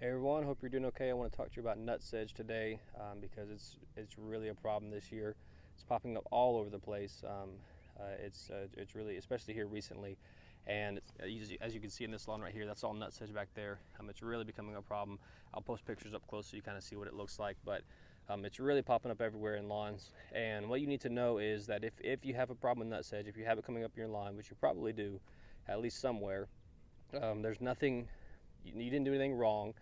Hey everyone, hope you're doing okay. I want to talk to you about nutsedge today because it's really a problem this year. It's popping up all over the place. It's really, especially here recently, and as you can see in this lawn right here, that's all nutsedge back there. It's really becoming a problem. I'll post pictures up close so you kind of see what it looks like, but it's really popping up everywhere in lawns. And what you need to know is that if you have a problem with nutsedge, if you have it coming up in your lawn, which you probably do, at least somewhere, there's nothing. You didn't do anything wrong.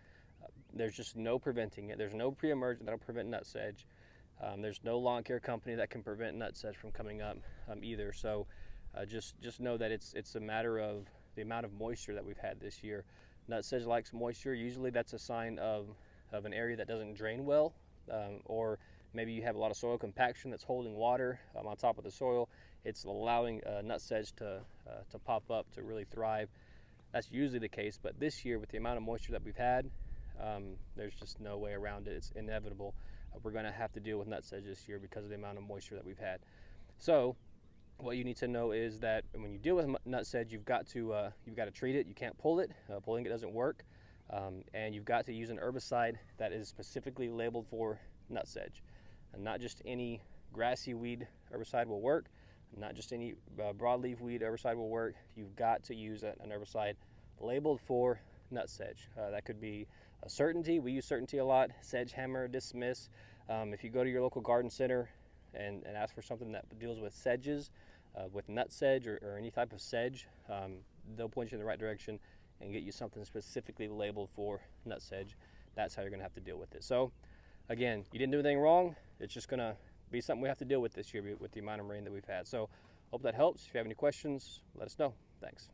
There's just no preventing it. There's no pre-emergent that'll prevent nutsedge. There's no lawn care company that can prevent nutsedge from coming up either. So just know that it's a matter of the amount of moisture that we've had this year. Nutsedge likes moisture. Usually that's a sign of an area that doesn't drain well, or maybe you have a lot of soil compaction that's holding water on top of the soil. It's allowing nutsedge to pop up, to really thrive. That's usually the case, but this year with the amount of moisture that we've had, there's just no way around it. It's inevitable. We're going to have to deal with nutsedge this year because of the amount of moisture that we've had. So what you need to know is that when you deal with nutsedge, you've got to treat it. You can't pull it. Pulling it doesn't work, and you've got to use an herbicide that is specifically labeled for nutsedge, and not just any grassy weed herbicide will work. Not just any broadleaf weed herbicide will work. You've got to use an herbicide labeled for nutsedge. That could be a Certainty. We use Certainty a lot. Sedge Hammer, Dismiss. If you go to your local garden center and ask for something that deals with sedges, with nutsedge or any type of sedge, they'll point you in the right direction and get you something specifically labeled for nutsedge. That's how you're going to have to deal with it. So again, you didn't do anything wrong. It's just going to be something we have to deal with this year with the amount of rain that we've had. So hope that helps. If you have any questions, let us know. Thanks.